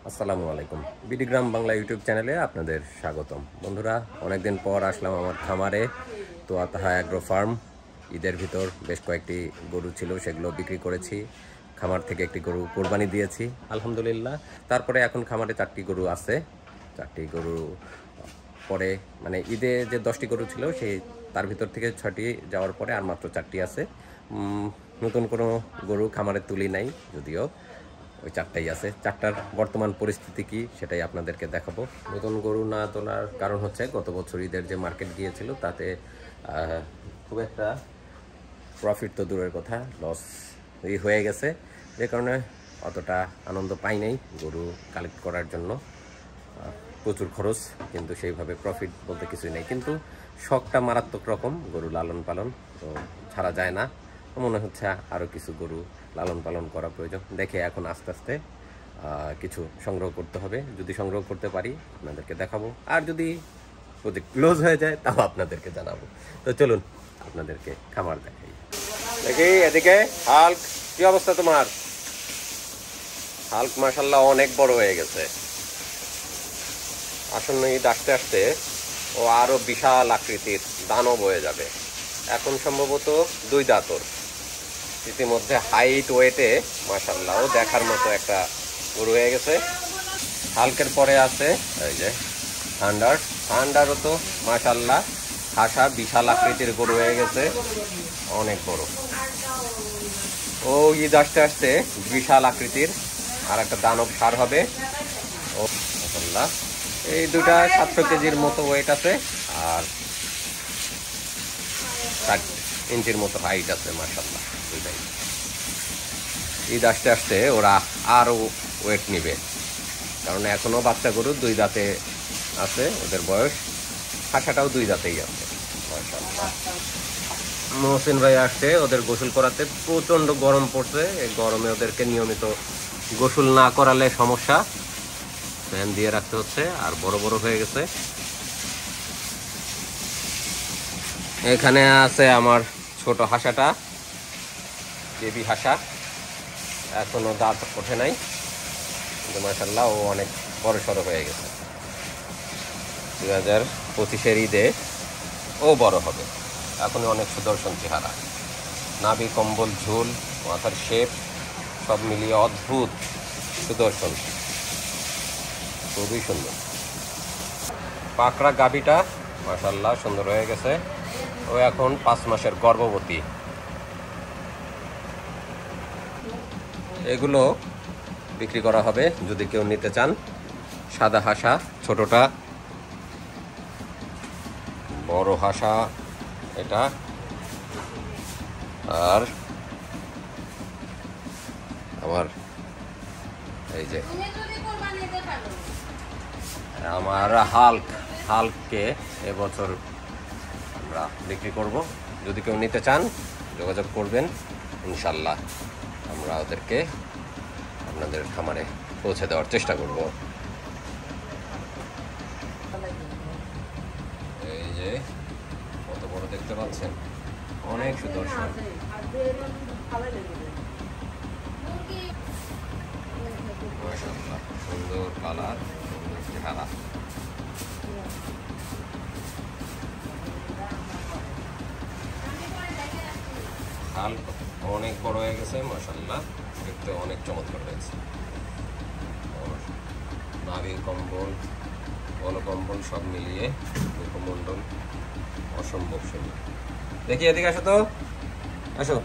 আসসালামু আলাইকুম। বিডিগ্রাম বাংলা ইউটিউব চ্যানেলে আপনাদের স্বাগতম। বন্ধুরা, অনেকদিন পর আসলাম আমার খামারে, তো আতাহা অ্যাগ্রো ফার্ম। ঈদের ভিতর বেশ কয়েকটি গরু ছিল, সেগুলো বিক্রি করেছি। খামার থেকে একটি গরু কোরবানি দিয়েছি আলহামদুলিল্লাহ। তারপরে এখন খামারে 4টি গরু আছে। 4টি গরু পরে মানে ঈদে যে 10টি গরু ছিল সেই তার ভিতর থেকে 6টি যাওয়ার পরে আর মাত্র 4টি আছে। নতুন কোনো গরু খামারে তুলি নাই, যদিও ওই 4টাই আছে। 4টার বর্তমান পরিস্থিতি কি সেটাই আপনাদেরকে দেখাবো। নতুন গরু না তোলার কারণ হচ্ছে গত বছর ঈদের যে মার্কেট গিয়েছিল তাতে খুব একটা প্রফিট তো দূরের কথা, লস হয়ে গেছে, যে কারণে অতটা আনন্দ পাই নাই গরু কালেক্ট করার জন্য। প্রচুর খরচ, কিন্তু সেইভাবে প্রফিট বলতে কিছুই নেই। কিন্তু শখটা মারাত্মক রকম, গরু লালন পালন তো ছাড়া যায় না। মনে হচ্ছে আরও কিছু গরু লালন পালন করা প্রয়োজন। দেখে এখন আস্তে আস্তে কিছু সংগ্রহ করতে হবে। যদি সংগ্রহ করতে পারি আপনাদেরকে দেখাবো, আর যদি প্রজেক্ট ক্লোজ হয়ে যায় তাও আপনাদেরকে জানাবো। তো চলুন আপনাদেরকে খামার দেখাই। দেখি এদিকে হাল্ক, কি অবস্থা তোমার? হাল্ক মাশাআল্লাহ অনেক বড় হয়ে গেছে। আসন্ন ঈদ আসতে আসতে ও আরো বিশাল আকৃতির দানব হয়ে যাবে। এখন সম্ভবত 2 দাঁতর। ইতিমধ্যে হাইট ওয়েটে মাশাআল্লাহ ও দেখার মতো একটা গরু হয়ে গেছে। হালকের পরে আছে এই যে থান্ডার। থান্ডারও তো মাশাআল্লাহ খাসা বিশাল আকৃতির গরু হয়ে গেছে, অনেক বড়। ও ঈদ আসতে আসতে বিশাল আকৃতির আর একটা দানব সার হবে। ও মাশাআল্লাহ, এই দুটা 700 কেজির মতো ওয়েট আছে আর 60 ইঞ্চির মতো হাইট আছে মাশাআল্লাহ দুইটাই। ঈদ আসতে আসতে ওরা আরও ওয়েট নিবে, কারণ এখনও বাচ্চা গরু 2 দাঁতে আছে, ওদের বয়স। খাসাটাও 2 দাঁতেই আছে মাশাআল্লাহ। মহসিন ভাই আসছে ওদের গোসল করাতে। প্রচণ্ড গরম পড়ছে, এই গরমে ওদেরকে নিয়মিত গোসল না করালে সমস্যা, ফ্যান দিয়ে রাখতে হচ্ছে। আর বড় বড় হয়ে গেছে। এখানে আছে আমার ছোট হাসাটা, বেবি হাসা, এখনো দাঁত ওঠে নাই, কিন্তু মাশাআল্লাহ ও অনেক বড় সড়ো হয়ে গেছে। 2025-এর ঈদে ও বড় হবে। এখনই অনেক সুদর্শন চেহারা, নাভি কম্বল, ঝুল, মাথার শেপ সব মিলিয়ে অদ্ভুত সুদর্শন, খুবই সুন্দর। পাকড়া গাভীটা মাশাআল্লাহ সুন্দর হয়ে গেছে। ও এখন 5 মাসের গর্ভবতী। এগুলো বিক্রি করা হবে যদি কেউ নিতে চান। সাদা হাসা ছোটটা, বড় হাসা এটা, আর আমার এই যে আমার হাল্ককে এবছর আমরা বিক্রি করব। যদি কেউ নিতে চান যোগাযোগ করবেন, ইনশাল্লাহ আমরা ওদেরকে আপনাদের খামারে পৌঁছে দেওয়ার চেষ্টা করব। এই যে কত বড় দেখতে পাচ্ছেন, অনেক সুদর্শন। মাশাআল্লাহ, সুন্দর কালার, সুন্দর চেহারা। হাল অনেক বড় হয়ে গেছে মাশাআল্লাহ, দেখতে অনেক চমৎকার হয়েছে। নাভি কম্বল, কম্বল সব মিলিয়ে মুখমণ্ডল অসম্ভব সুন্দর। দেখি এদিকে আসো তো, আসো।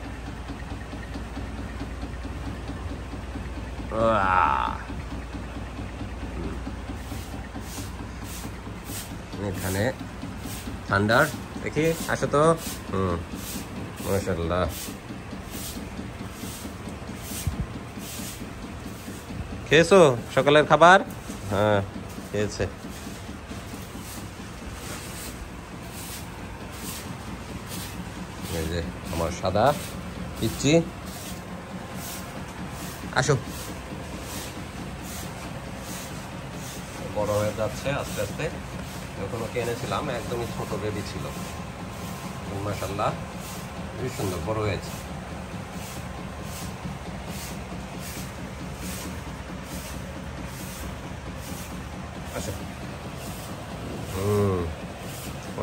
এখানে ঠান্ডার, দেখি আসো তো। মাশাআল্লাহ, খেয়েছো সকালের খাবার? হ্যাঁ খেয়েছে। এই যে আমার সাদা পিচ্চি, আসো। বড় হয়ে যাচ্ছে আস্তে আস্তে। যখন ওকে এনেছিলাম একদমই ছোট বেবি ছিল, মাশাআল্লাহ খুবই সুন্দর বড় হয়েছে। আচ্ছা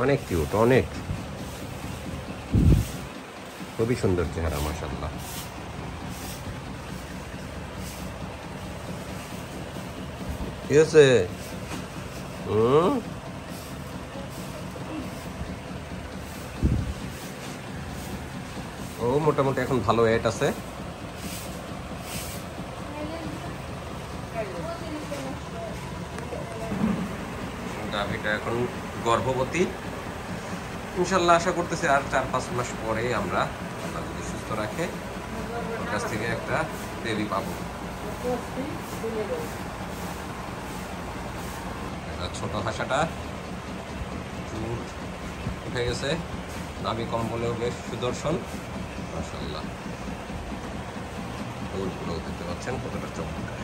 অনেক কিউট, অনেক খুবই সুন্দর চেহারা মাশাআল্লাহ। কি আছে? ও মোটামুটি এখন ভালো ওয়েট আছে। গাভীটা এখন গর্ভবতী, ইনশাল্লাহ আশা করতেছি আর 4-5 মাস পরে আমরা, আল্লাহ যদি সুস্থ রাখে, ওর কাছ থেকে একটা বেবি পাবো। ছোট হাসাটা চুট উঠে গেছে, নাভি কম্বলেও বেশ সুদর্শন মাশাআল্লাহ। ফুলগুলো দেখতে পাচ্ছেন কতটা চমৎকার।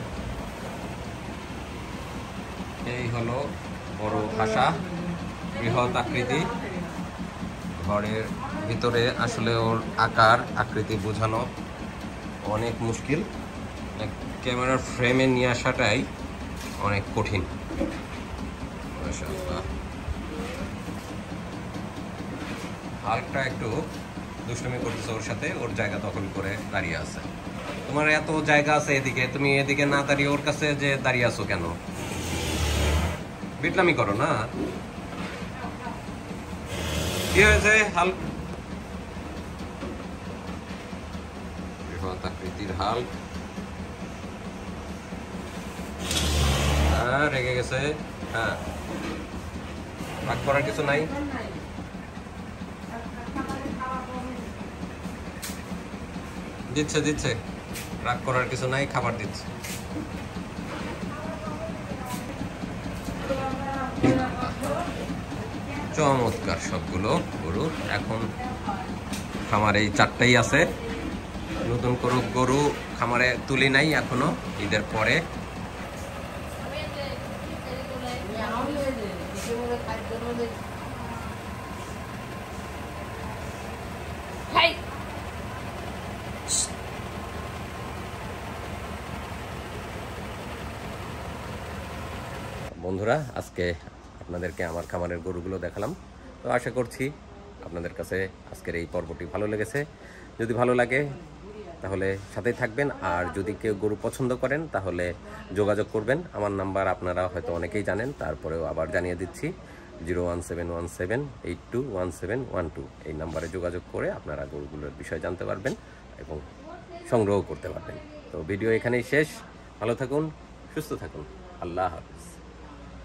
এই হলো বড় হাসা, বৃহৎ আকৃতি। ঘরের ভিতরে আসলে ওর আকার আকৃতি বোঝানো অনেক মুশকিল, ক্যামেরার ফ্রেমে নিয়ে আসাটাই অনেক কঠিন মাশাআল্লাহ। হালকা একটু দুষ্টুমি করতেছে ওর সাথে, ওর জায়গা দখল করে দাঁড়িয়ে আছে। তোমার এত জায়গা আছে এদিকে, তুমি এদিকে না দাঁড়িয়ে ওর কাছে যে দাঁড়িয়ে আছো কেন? বিটলামি করো না। কি হয়েছে? বৃহৎ আকৃতির হাল, হ্যাঁ রেগে গেছে। হ্যাঁ রাগ করার কিছু নাই। দিচ্ছে দিচ্ছে, রাগ করার কিছু নাই, খাবার দিচ্ছে। চমৎকার সবগুলো গরু। এখন খামারে এই 4টাই আছে, নতুন গরু খামারে তুলি নাই এখনো, ঈদের পরে। বন্ধুরা, আজকে আপনাদেরকে আমার খামারের গরুগুলো দেখালাম। তো আশা করছি আপনাদের কাছে আজকের এই পর্বটি ভালো লেগেছে। যদি ভালো লাগে তাহলে সাথেই থাকবেন, আর যদি কেউ গরু পছন্দ করেন তাহলে যোগাযোগ করবেন। আমার নাম্বার আপনারা হয়তো অনেকেই জানেন, তারপরেও আবার জানিয়ে দিচ্ছি, 01717821712। এই নাম্বারে যোগাযোগ করে আপনারা গরুগুলোর বিষয়ে জানতে পারবেন এবং সংগ্রহ করতে পারবেন। তো ভিডিও এখানেই শেষ। ভালো থাকুন, সুস্থ থাকুন, আল্লাহ হাফেজ।